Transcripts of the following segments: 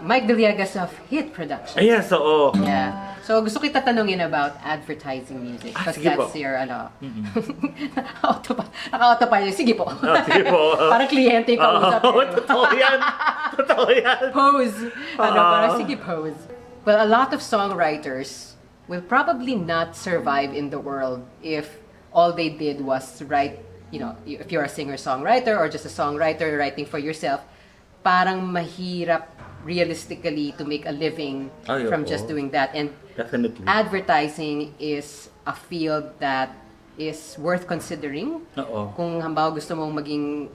Mike Villegas of Hit Production. Yeah, so Yeah. So gusto kita tanungin about advertising music. Because sige that's po. your naka-auto pa yun. Sige po. sige po. Parang kliyente yung kausap. totoo yan. Totoo yan. Pose. Parang sige pose. Well, a lot of songwriters will probably not survive in the world if all they did was write, if you're a singer-songwriter or just a songwriter writing for yourself, parang mahirap realistically to make a living from just doing that. And Definitely. advertising is a field that is worth considering. Kung halimbawa gusto mong maging,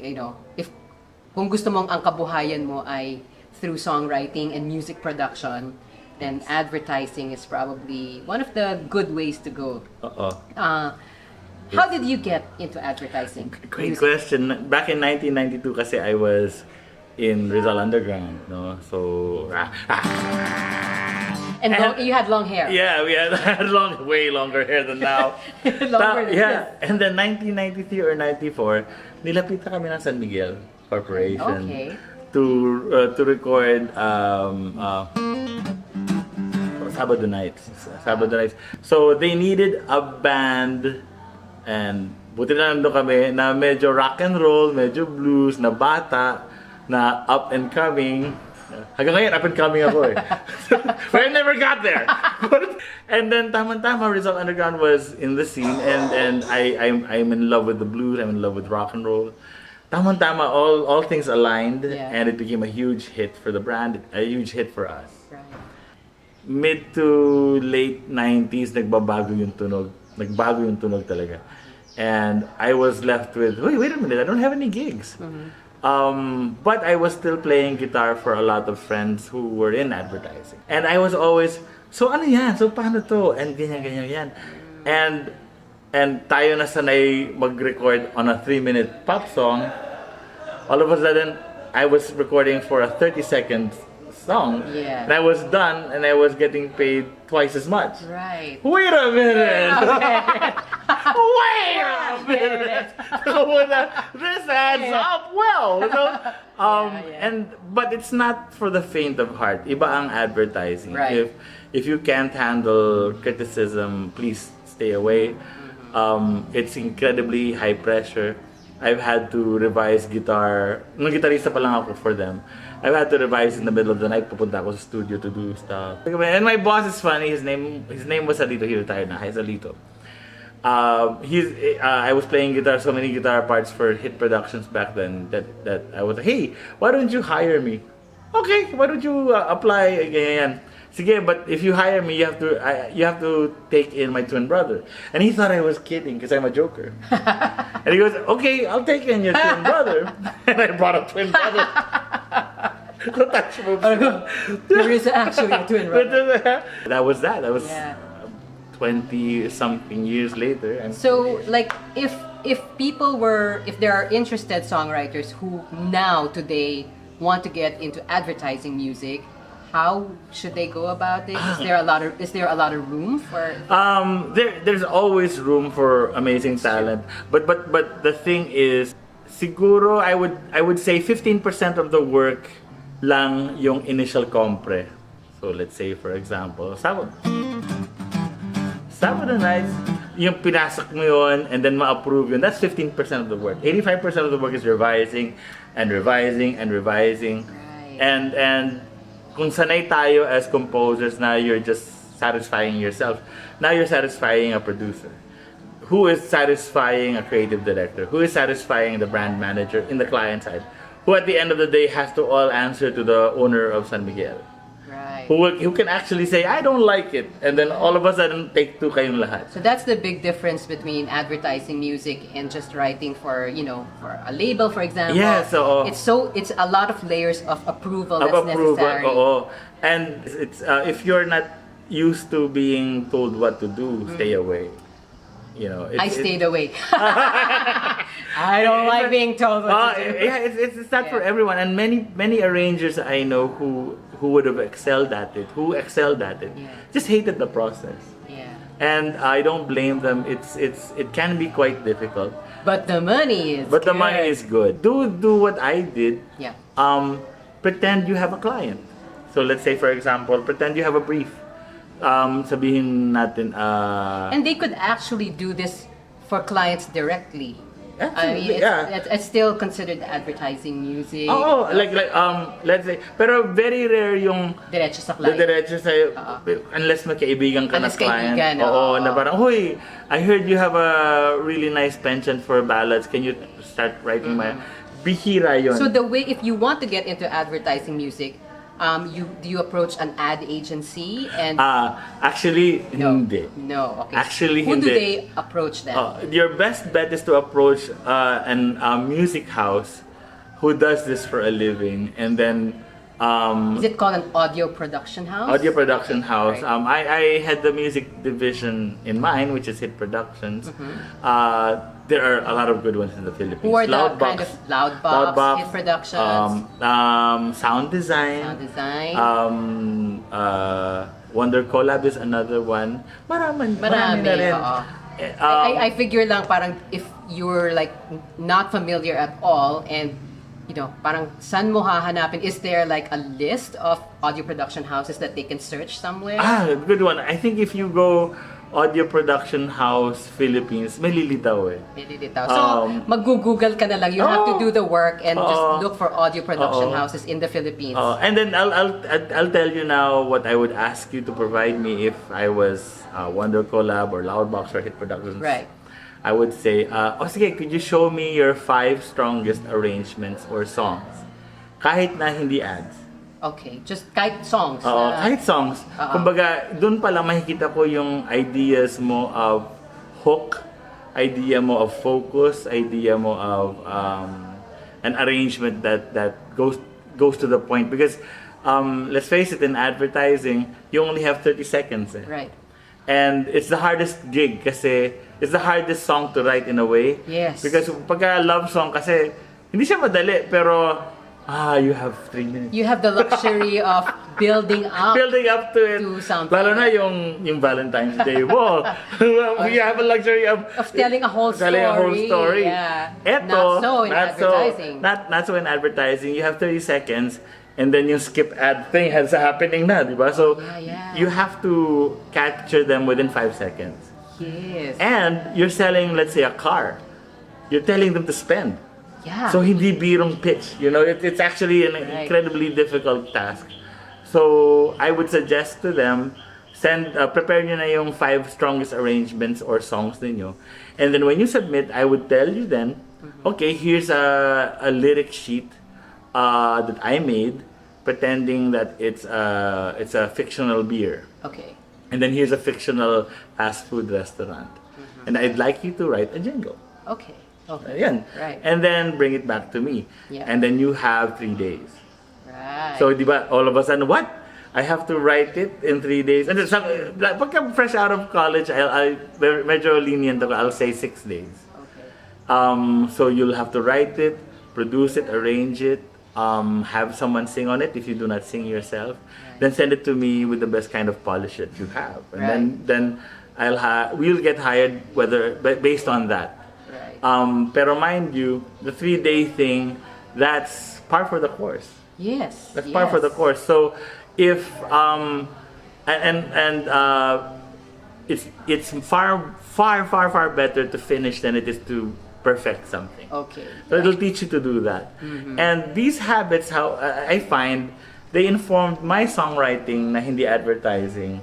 kung gusto mong ang kabuhayan mo ay through songwriting and music production, then advertising is probably one of the good ways to go. How did you get into advertising? Great question. Back in 1992 kasi I was in Rizal Underground, no? So and you had long hair. Yeah, we had way longer hair than now. Longer than this. And then 1993 or 94, nilapit na kami ng San Miguel Corporation to record Sabado nights. So they needed a band, and buti na nandun kami na medyo rock and roll, medyo blues, na bata, na up and coming. Hanggang ngayon, up and coming ako eh. But I never got there. And then tama-tama, Rizal Underground was in the scene, and I'm in love with the blues, I'm in love with rock and roll. Tama-tama, all things aligned, and it became a huge hit for the brand, a huge hit for us. Right. Mid to late 90s, nagbago yung tunog talaga. And I was left with, wait a minute, I don't have any gigs. But I was still playing guitar for a lot of friends who were in advertising. And I was always, so ano yan? So paano to? And ganyan. And tayo na sanay mag-record on a 3-minute pop song. All of a sudden, I was recording for a 30-second song, and I was done, and I was getting paid twice as much. Right. Wait a minute! Wait a minute! This adds up well. But it's not for the faint of heart. Iba ang advertising. Right. If you can't handle criticism, please stay away. It's incredibly high pressure. I've had to revise guitar. Nung gitarista pa lang ako for them. I've had to revise in the middle of the night. Pupunta ako sa studio to do stuff. And my boss is funny. His name was Alito. He retired na. He's Alito. I was playing guitar, so many guitar parts for Hit Productions back then that I was like, hey, why don't you hire me? Okay, why don't you apply? Ganyan. Sige, but if you hire me, you have to take in my twin brother. And he thought I was kidding because I'm a joker. And he goes, okay, I'll take in your twin brother. And I brought a twin brother. There is actually a twin brother. That was 20-something years later. And so, like, if there are interested songwriters who now today want to get into advertising music, how should they go about it? Is there a lot of room for? There's always room for amazing talent, but the thing is, siguro I would say 15% of the work lang yung initial compre. So let's say for example, Sabado nights, yung pinasok mo yun and then ma-approve yun, that's 15% of the work. 85% of the work is revising and revising and revising. Right. And kung sanay tayo as composers na you're just satisfying yourself, now you're satisfying a producer. Who is satisfying a creative director? Who is satisfying the brand manager in the client side? Who at the end of the day has to all answer to the owner of San Miguel. Right. Who can actually say, I don't like it, and then all of a sudden take two kayong lahat. So that's the big difference between advertising music and just writing for a label, for example. Yeah, so it's a lot of layers of approval that's necessary. And it's if you're not used to being told what to do, stay away. I stayed away. I don't like being told what to do. Yeah, it's not for everyone, and many arrangers I know who would have excelled at it, just hated the process. Yeah. And I don't blame them. It can be quite difficult. But the money is. The money is good. Do what I did. Yeah. Pretend you have a client. So let's say for example, pretend you have a brief. Sabihin natin, And they could actually do this for clients directly. I mean, it's still considered advertising music. Oh, like let's say, pero very rare yung Diretso sa client. diretso sa unless magkaibigan ka na Unless client. kaibigan, Oo, na parang, "Hoy, I heard you have a really nice penchant for ballads. Can you start writing my..." Bihira yun. So the way, if you want to get into advertising music, do you approach an ad agency and Actually, hindi. no, okay. Actually, who do hindi. they approach then? Your best bet is to approach an music house who does this for a living, and then Is it called an audio production house? audio production house. Right. I had the music division in mind, which is Hit Productions. There are a lot of good ones in the Philippines. Who are the Loudbox, kind of Loudbox, Hit Productions, Sound Design. Sound Design? Wonder Collab is another one. Marami na rin. Oo. I figure lang parang if you're like not familiar at all and parang saan mo hahanapin? Is there like a list of audio production houses that they can search somewhere? Good one. I think if you go Audio Production House Philippines, may lilitaw eh. Nililitaw. So, mag-google ka na lang. You have to do the work and just look for audio production houses in the Philippines. And then I'll tell you now what I would ask you to provide me if I was Wonder Collab or Loudbox or Hit Productions. Right. I would say, sige, could you show me your 5 strongest arrangements or songs? Kahit na hindi ads. Okay, just kahit songs. Kahit songs. Kumbaga, doon pala makikita ko yung ideas mo of hook, idea mo of focus, idea mo of an arrangement that goes to the point. Because let's face it, in advertising, you only have 30 seconds. Eh. Right. And it's the hardest gig kasi it's the hardest song to write in a way. Yes. Because pagka love song kasi hindi siya madali pero you have 3 minutes. You have the luxury of building up To it. to something. Lalo na yung Valentine's Day mo. We have a luxury of telling a whole story. Yeah. Eto, not so in advertising. Not so in advertising. You have 30 seconds and then yung skip ad thing has happening na, di ba? So you have to capture them within 5 seconds. Yes. And you're selling, let's say, a car. You're telling them to spend. Yeah. So hindi birong pitch. It's actually an incredibly difficult task. So I would suggest to them, prepare nyo na yung 5 strongest arrangements or songs ninyo. And then when you submit, I would tell you then, okay, here's a lyric sheet that I made, pretending that it's a fictional beer. Okay. And then here's a fictional fast food restaurant. And I'd like you to write a jingle. Okay. Okay. Ayan. Right. And then bring it back to me. Yeah. And then you have 3 days. Right. So, di ba, all of a sudden, what? I have to write it in 3 days. And then, pagka fresh out of college, I medyo lenient ako. I'll say 6 days. Okay. So you'll have to write it, produce it, arrange it, have someone sing on it if you do not sing yourself. Then send it to me with the best kind of polish that you have. And then we'll get hired based on that. Pero mind you, the 3-day thing, that's par for the course. Yes. That's par for the course. So if it's far better to finish than it is to perfect something. Okay. So it'll teach you to do that. And these habits, how I find, they informed my songwriting na hindi advertising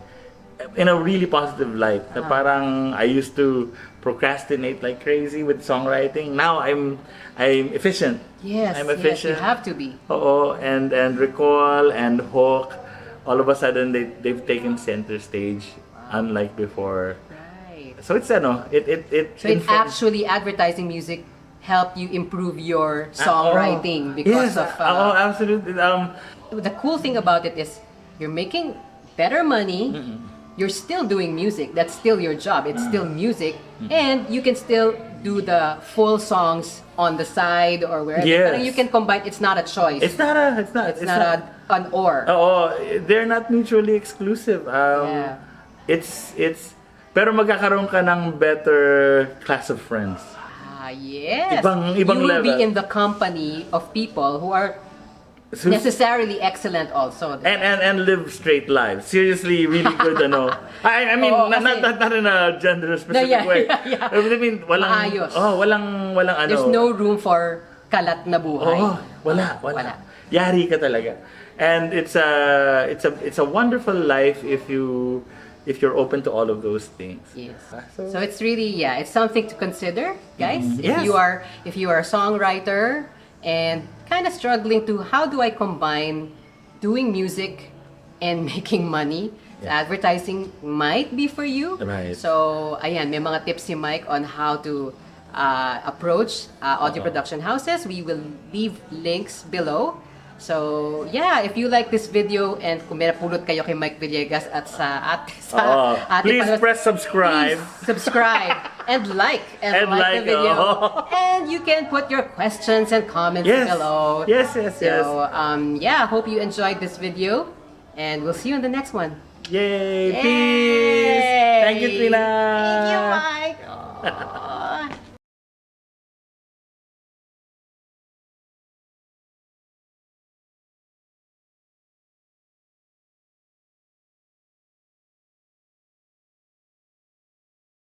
in a really positive light. Na parang I used to procrastinate like crazy with songwriting. Now I'm efficient. Yes, I'm efficient. Yes, you have to be. Oo, and recall and hook. All of a sudden they've taken center stage, unlike before. Right. So it's it actually advertising music helped you improve your songwriting because of absolutely. The cool thing about it is you're making better money. You're still doing music. That's still your job. It's still music, and you can still do the full songs on the side or wherever. Yes. Parang you can combine. It's not a choice. It's not an or. They're not mutually exclusive. It's pero magkakaroon ka ng better class of friends. Yes. Ibang you will level. be in the company of people who are necessarily excellent also. And live straight lives. Seriously, really good ano. I mean, Oo, not in a gender specific Yeah, way. yeah. I mean, walang Maayos. walang ano. There's no room for kalat na buhay. Wala. Yari ka talaga. And it's a wonderful life if you're open to all of those things. Yes. So it's really, it's something to consider, guys. Yes. If you are a songwriter and kind of struggling to how do I combine doing music and making money, advertising might be for you. Right. So ayan, may mga tips si Mike on how to approach audio production houses. We will leave links below. So, if you like this video and kung may napulot kayo kay Mike Villegas at sa please press subscribe. Please subscribe and like the video. And you can put your questions and comments below. Yes. So, hope you enjoyed this video and we'll see you in the next one. Yay! Peace! Thank you, Trina! Thank you, Mike! Aww.